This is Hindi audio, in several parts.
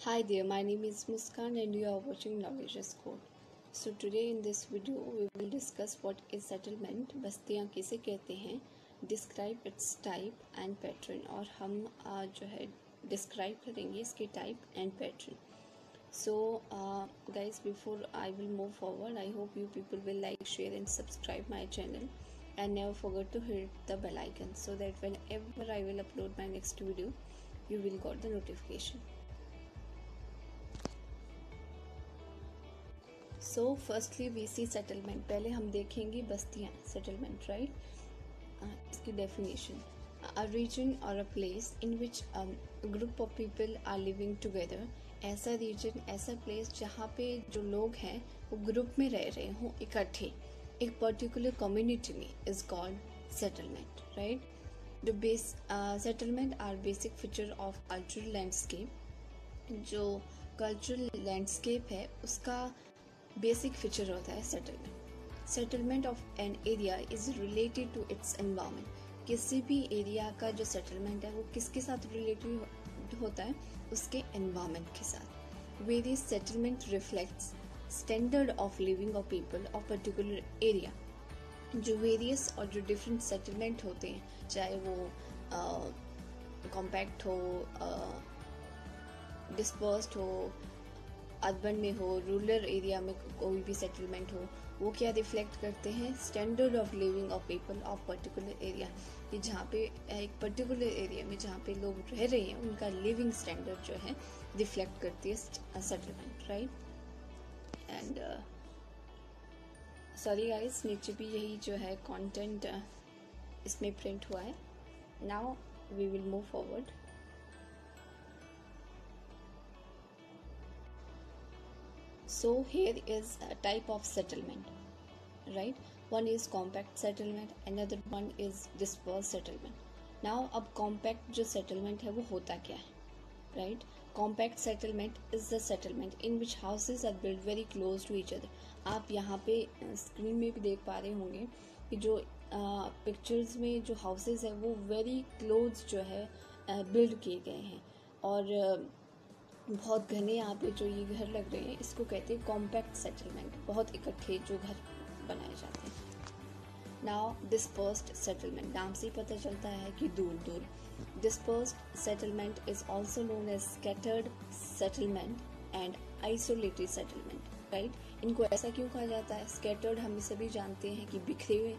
Hi there, my name is Muskan and you are watching Knowledge is Code. So today in this video we will discuss what is settlement, बस्तियाँ किसे कहते हैं, describe its type and pattern और हम जो है describe करेंगे इसके type and pattern. So guys, before I will move forward, I hope you people will like, share and subscribe my channel and never forget to hit the bell icon so that whenever I will upload my next video, you will get the notification. So firstly we see settlement. पहले हम देखेंगे बस्तियाँ, सेटलमेंट, राइट. इसकी डेफिनेशन: अ रीजन और a place in which group of people are living together. ऐसा रीजन, ऐसा प्लेस जहाँ पे जो लोग हैं वो ग्रुप में रह रहे हों इकट्ठे एक पर्टिकुलर कम्युनिटी में, इज कॉल्ड सेटलमेंट, राइट. जो settlement are basic feature of cultural landscape. जो कल्चरल लैंडस्केप है उसका बेसिक फीचर होता है settlement. Settlement of an area is related to its environment. किसी भी एरिया का जो सेटलमेंट है वो किसके साथ रिलेटेड होता है? उसके एनवायरनमेंट के साथ. Various settlement reflects standard of living of people of particular area. जो वेरियस और जो डिफरेंट सेटलमेंट होते हैं, चाहे वो कॉम्पैक्ट हो, डिस्पर्स्ड हो, अर्बन में हो, रूरल एरिया में कोई भी सेटलमेंट हो, वो क्या रिफ्लेक्ट करते हैं? Standard of living of people of particular area. कि जहाँ पे एक पर्टिकुलर एरिया में जहाँ पे लोग रह रहे हैं उनका लिविंग स्टैंडर्ड जो है रिफ्लेक्ट करती है settlement, right. And sorry guys, नीचे भी यही जो है कंटेंट इसमें प्रिंट हुआ है. Now we will move forward. So here is a type of settlement, right? One is compact settlement, another one is dispersed settlement. Now अब compact जो settlement है वो होता क्या है, right? Compact settlement is the settlement in which houses are built very close to each other. आप यहाँ पे स्क्रीन में भी देख पा रहे होंगे कि जो पिक्चर्स में जो हाउसेज है वो वेरी क्लोज जो है बिल्ड किए गए हैं और बहुत घने यहाँ पे जो ये घर लग रहे हैं इसको कहते हैं कॉम्पैक्ट सेटलमेंट. बहुत इकट्ठे जो घर बनाए जाते हैं. Now dispersed settlement. नाम से ही पता चलता है कि दूर दूर. Dispersed settlement is also known as scattered settlement and isolated settlement, right. इनको ऐसा क्यों कहा जाता है? स्कैटर्ड हम सभी जानते हैं कि बिखरे हुए,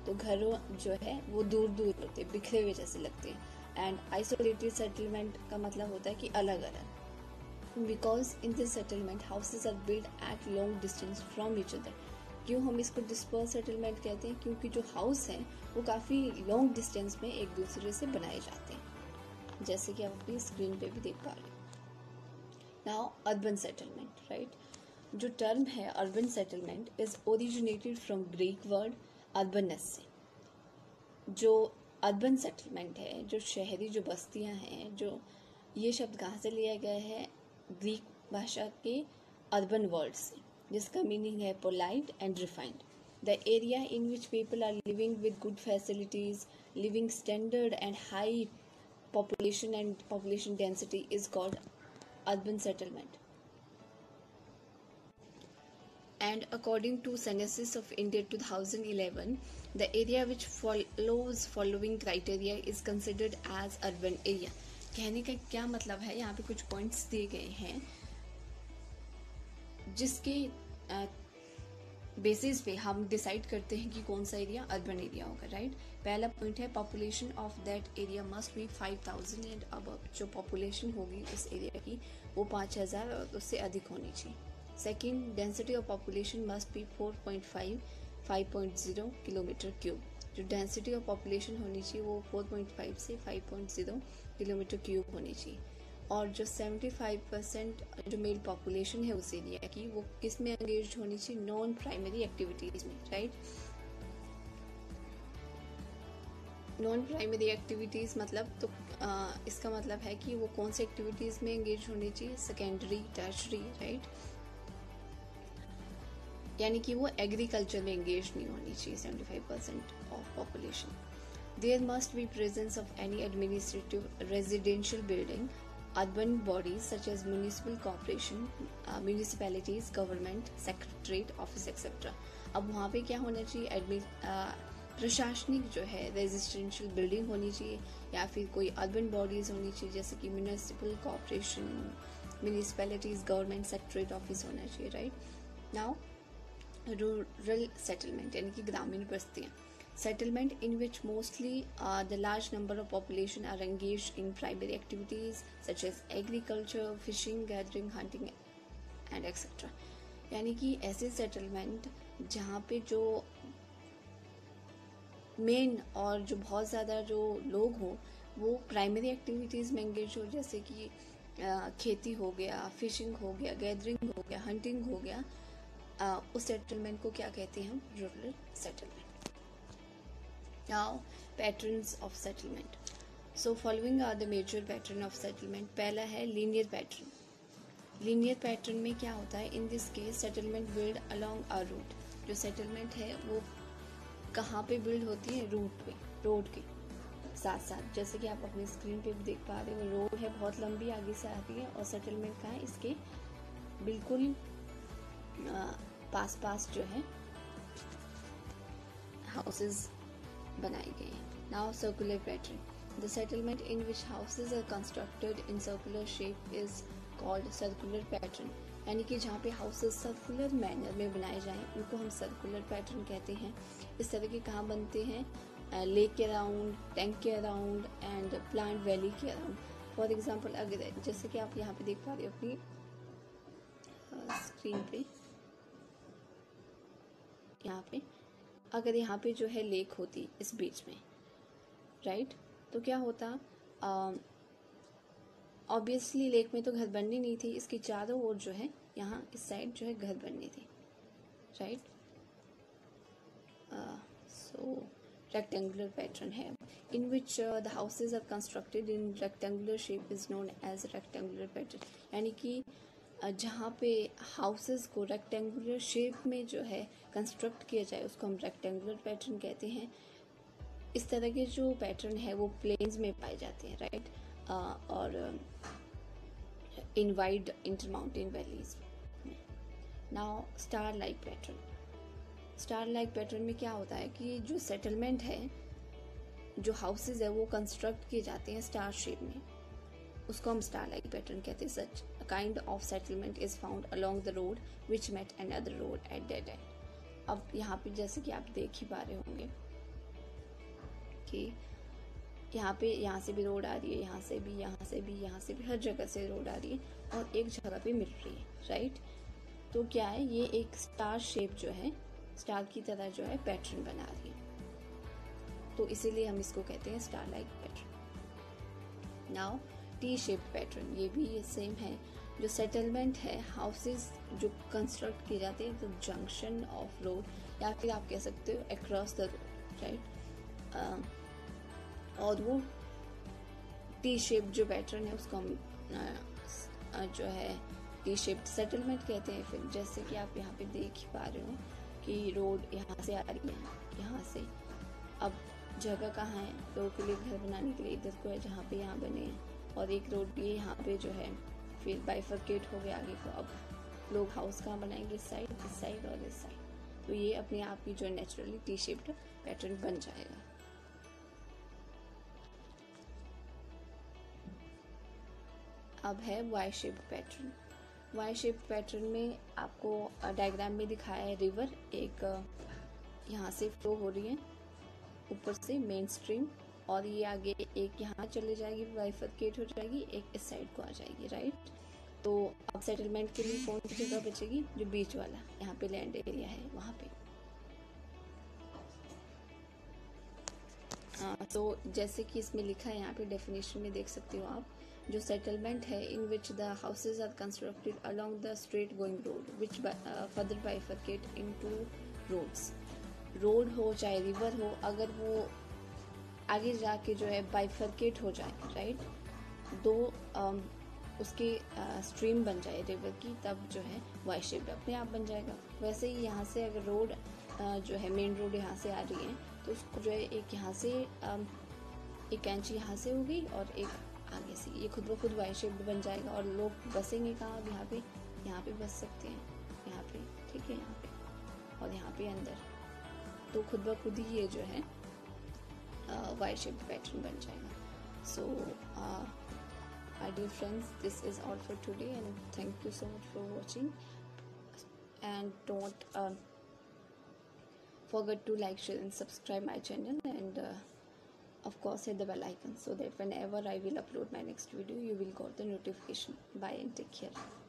तो घरों जो है वो दूर दूर होते हैं, बिखरे हुए जैसे लगते हैं. एंड आइसोलेटेड सेटलमेंट का मतलब होता है कि अलग अलग. Because in this settlement houses are built at long distance from each other. क्यों हम इसको डिस्पर्स सेटलमेंट कहते हैं? क्योंकि जो हाउस हैं वो काफ़ी लॉन्ग डिस्टेंस में एक दूसरे से बनाए जाते हैं, जैसे कि आप अपनी स्क्रीन पे भी देख पा रहे हैं. Now urban settlement, right. जो टर्म है urban settlement is originated from Greek word urbanus से. जो अर्बन सेटलमेंट है, जो शहरी जो बस्तियां हैं, जो ये शब्द कहाँ से लिया गया है? ग्रीक भाषा के अर्बन वर्ड से, जिसका मीनिंग है polite and refined. The area in which people are living with good facilities, living standard and high population and population density is called urban settlement. And according to Census of India 2011, the area which follows following criteria is considered as urban area. कहने का क्या मतलब है? यहाँ पे कुछ पॉइंट्स दिए गए हैं जिसके बेसिस पे हम डिसाइड करते हैं कि कौन सा एरिया अर्बन एरिया होगा, राइट. पहला पॉइंट है population of that area must be 5000 and above. जो पॉपुलेशन होगी उस एरिया की वो 5000 और उससे अधिक होनी चाहिए. Second, density of population must be 5.0 kilometre cube. जो डेंसिटी ऑफ पॉपुलेशन होनी चाहिए वो 4.5 से 5.0 किलोमीटर क्यूब होनी चाहिए. और जो 75% जो मेल पॉपुलेशन है उस एरिया की वो किस में एंगेज होनी चाहिए? नॉन प्राइमरी एक्टिविटीज में, राइट. नॉन प्राइमरी एक्टिविटीज मतलब तो इसका मतलब है कि वो कौन सी एक्टिविटीज में एंगेज होनी चाहिए? Secondary, tertiary, right. यानी कि वो एग्रीकल्चर में एंगेज नहीं होनी चाहिए 75% of population. There must be presence of any administrative residential building urban bodies such as municipal corporation, municipalities, government, secretariat, office, etc. अब वहाँ पे क्या होना चाहिए, प्रशासनिक जो है रेजिडेंशियल बिल्डिंग होनी चाहिए, या फिर कोई अर्बन बॉडीज होनी चाहिए जैसे कि municipal corporation, municipalities, government secretariat office होना चाहिए, राइट। नाउ रूरल सेटलमेंट यानी कि ग्रामीण बस्तियाँ, settlement in which mostly the large number of population are engaged in primary activities such as agriculture, fishing, gathering, hunting and etc. यानी कि ऐसे सेटलमेंट जहाँ पे जो मेन और जो बहुत ज़्यादा जो लोग हों वो प्राइमरी एक्टिविटीज़ में एंगेज हो, जैसे कि खेती हो गया, फिशिंग हो गया, गैदरिंग हो गया, हंटिंग हो गया, उस सेटलमेंट को क्या कहते हैं हम, rural settlement. Now, patterns of settlement. So, following are the major pattern of settlement. पहला है linear pattern. Linear pattern में क्या होता है, in this case settlement build along a route. जो settlement है वो कहाँ पे build होती है, route पे, road के साथ साथ, जैसे कि आप अपनी स्क्रीन पे भी देख पा रहे हो, रोड है बहुत लंबी आगे से आती है और सेटलमेंट का है इसके बिल्कुल पास जो है हाउसेस बनाई गई हैं। Now circular pattern, the settlement in which houses are constructed in circular shape is called circular pattern, यानी कि जहाँ पे हाउसेज सर्कुलर मैनर में बनाए जाएं उनको हम सर्कुलर पैटर्न कहते हैं। इस तरह के कहाँ बनते हैं, लेक के अराउंड, टैंक के अराउंड एंड प्लांट वैली के अराउंड। फॉर एग्जाम्पल अगर जैसे कि आप यहाँ पे देख पा रहे हो अपनी स्क्रीन पे, यहाँ पे अगर यहाँ पे जो है लेक होती इस बीच में, राइट, तो क्या होता, ऑब्वियसली लेक में तो घर बननी नहीं थी, इसकी चारों ओर जो है यहाँ इस साइड जो है घर बननी थी, राइट। सो रेक्टेंगुलर पैटर्न है in which the houses are constructed in rectangular shape is known as rectangular pattern, यानी कि जहाँ पे हाउसेस को रेक्टेंगुलर शेप में जो है कंस्ट्रक्ट किया जाए उसको हम रेक्टेंगुलर पैटर्न कहते हैं। इस तरह के जो पैटर्न है वो प्लेन्स में पाए जाते हैं, राइट, और in wide intermountain valleys में। Now star like pattern, star like pattern में क्या होता है कि जो सेटलमेंट है, जो हाउसेज है वो कंस्ट्रक्ट किए जाते हैं स्टार शेप में, उसको हम स्टार लाइक पैटर्न कहते हैं। सच a kind of settlement is found along the road which met another road at dead end. अब यहाँ पे जैसे कि आप देख ही पा रहे होंगे कि यहाँ से भी रोड आ रही है, यहाँ से भी, यहाँ से भी, यहाँ से भी, हर जगह से रोड आ रही है और एक जगह पे मिल रही है, राइट। तो क्या है, ये एक स्टार शेप जो है, स्टार की तरह जो है पैटर्न बना रही है, तो इसीलिए हम इसको कहते हैं star like pattern. Now T shape pattern, ये भी सेम है। जो सेटलमेंट है, हाउसेस जो कंस्ट्रक्ट किए जाते हैं तो जंक्शन ऑफ रोड, या फिर आप कह सकते हो अक्रॉस द रोड, राइट, और वो टी शेप जो पैटर्न है उसको हम जो है टी शेप सेटलमेंट कहते हैं। फिर जैसे कि आप यहाँ पे देख ही पा रहे हो कि रोड यहाँ से आ रही है, यहाँ से, अब जगह कहाँ है लोगों के लिए घर बनाने के लिए, इधर को है जहाँ पे यहाँ बने हैं, और एक रोड भी यहाँ पे जो है फिर बाइफरकेट हो गया आगे को। अब लोग हाउस कहाँ बनाएंगे, इस साइड और इस साइड, तो ये अपने आप ही जो नेचुरली टी शेप्ड पैटर्न बन जाएगा। अब है Y shape pattern. Y shape pattern में आपको डायग्राम में दिखाया है, रिवर एक यहाँ से फ्लो हो रही है ऊपर से मेन स्ट्रीम, और ये आगे एक यहाँ चले जाएगी, बाइफरकेट हो जाएगी, एक इस साइड को आ जाएगी, राइट। तो अब सेटलमेंट के लिए कौन सी जगह बचेगी, जो बीच वाला यहाँ पे लैंड एरिया है वहाँ पे। हाँ, तो जैसे कि इसमें लिखा है, यहाँ पे डेफिनेशन में देख सकते हो आप, जो सेटलमेंट है in which the houses are constructed along the straight going road which further bifurcate into roads. Road हो चाहे रिवर हो, अगर वो आगे जाके जो है बाइफरकेट हो जाए, राइट, दो उसके स्ट्रीम बन जाए रिवर की, तब जो है वाई शेप्ड अपने आप बन जाएगा। वैसे ही यहाँ से अगर रोड जो है मेन रोड यहाँ से आ रही है तो उसको जो है एक यहाँ से एक इंच यहाँ से हो गई और एक आगे से ये खुद ब खुद वाई शेप्ड बन जाएगा और लोग बसेंगे कहाँ, यहाँ पे बस सकते हैं, यहाँ पे, ठीक है, यहाँ पे और यहाँ पे अंदर, तो खुद ब खुद ही ये जो है वाई शेप्ड पैटर्न बन जाएगा। सो my dear friends, this is all for today and thank you so much for watching, and don't forget to like, share and subscribe my channel, and of course hit the bell icon so that whenever I will upload my next video you will got the notification. Bye and take care.